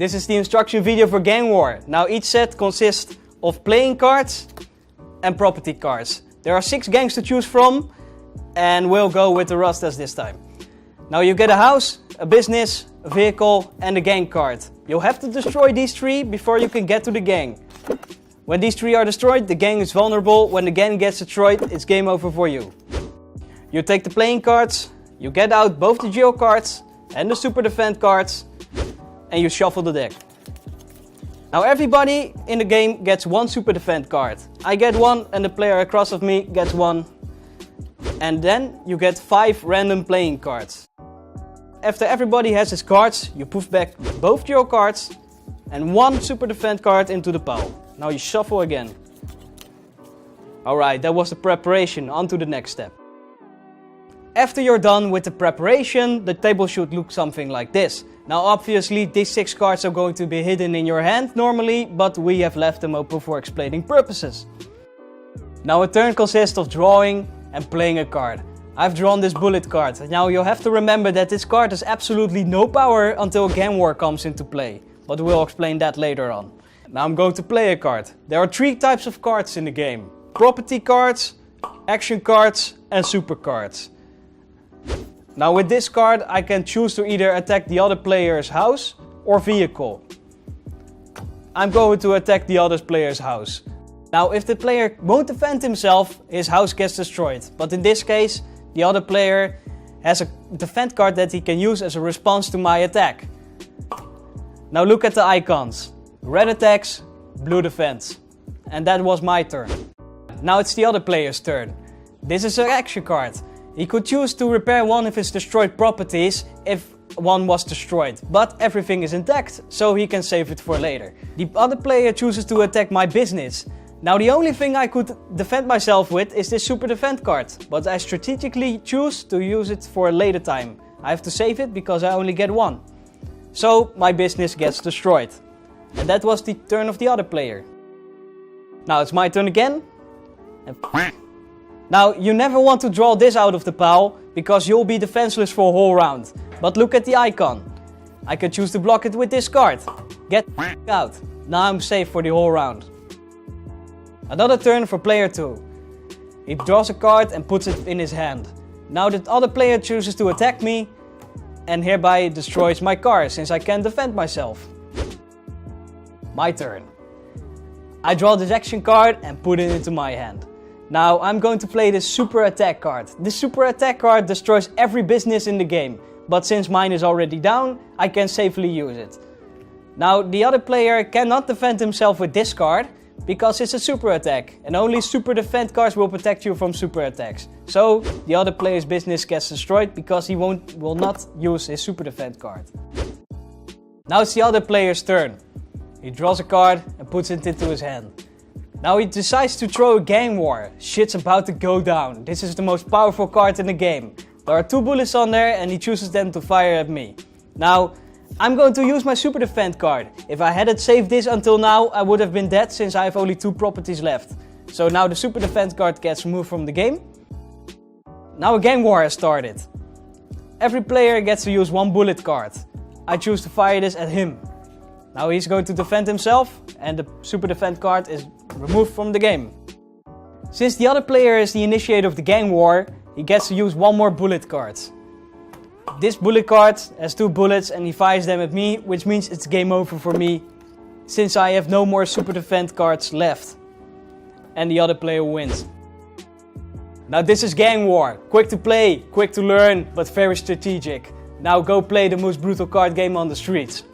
This is the instruction video for Gangwar. Now each set consists of playing cards and property cards. There are 6 gangs to choose from and we'll go with the Rastas this time. Now you get a house, a business, a vehicle and a gang card. You'll have to destroy these 3 before you can get to the gang. When these 3 are destroyed, the gang is vulnerable. When the gang gets destroyed, it's game over for you. You take the playing cards, you get out both the jail cards and the super defend cards and you shuffle the deck. Now everybody in the game gets 1 super defend card. I get 1 and the player across of me gets 1. And then you get 5 random playing cards. After everybody has his cards, you put back both jail cards and 1 super defend card into the pile. Now you shuffle again. Alright, that was the preparation. On to the next step. After you're done with the preparation, the table should look something like this. Now obviously these 6 cards are going to be hidden in your hand normally, but we have left them open for explaining purposes. Now a turn consists of drawing and playing a card. I've drawn this bullet card. Now you'll have to remember that this card has absolutely no power until Gangwar comes into play, but we'll explain that later on. Now I'm going to play a card. There are 3 types of cards in the game: property cards, action cards and super cards. Now with this card I can choose to either attack the other player's house or vehicle. I'm going to attack the other player's house. Now if the player won't defend himself, his house gets destroyed. But in this case, the other player has a defend card that he can use as a response to my attack. Now look at the icons. Red attacks, blue defense. And that was my turn. Now it's the other player's turn. This is an action card. He could choose to repair one of his destroyed properties if one was destroyed, but everything is intact, so he can save it for later. The other player chooses to attack my business. Now the only thing I could defend myself with is this super defend card, but I strategically choose to use it for a later time. I have to save it because I only get 1. So my business gets destroyed. And that was the turn of the other player. Now it's my turn again. Now you never want to draw this out of the pile because you'll be defenseless for a whole round. But look at the icon. I can choose to block it with this card. Get out. Now I'm safe for the whole round. Another turn for player 2. He draws a card and puts it in his hand. Now the other player chooses to attack me and hereby destroys my car since I can't defend myself. My turn. I draw this action card and put it into my hand. Now I'm going to play this super attack card. This super attack card destroys every business in the game, but since mine is already down, I can safely use it. Now the other player cannot defend himself with this card because it's a super attack and only super defend cards will protect you from super attacks. So the other player's business gets destroyed because he will not use his super defend card. Now it's the other player's turn. He draws a card and puts it into his hand. Now he decides to throw a Gangwar. Shit's about to go down. This is the most powerful card in the game. There are 2 bullets on there and he chooses them to fire at me. Now, I'm going to use my super defend card. If I hadn't saved this until now, I would have been dead since I have only 2 properties left. So now the super defend card gets removed from the game. Now a Gangwar has started. Every player gets to use 1 bullet card. I choose to fire this at him. Now he's going to defend himself and the super defend card is removed from the game. Since the other player is the initiator of the Gangwar, he gets to use 1 more bullet card. This bullet card has 2 bullets and he fires them at me, which means it's game over for me since I have no more super defend cards left. And the other player wins. Now this is Gangwar. Quick to play, quick to learn, but very strategic. Now go play the most brutal card game on the streets.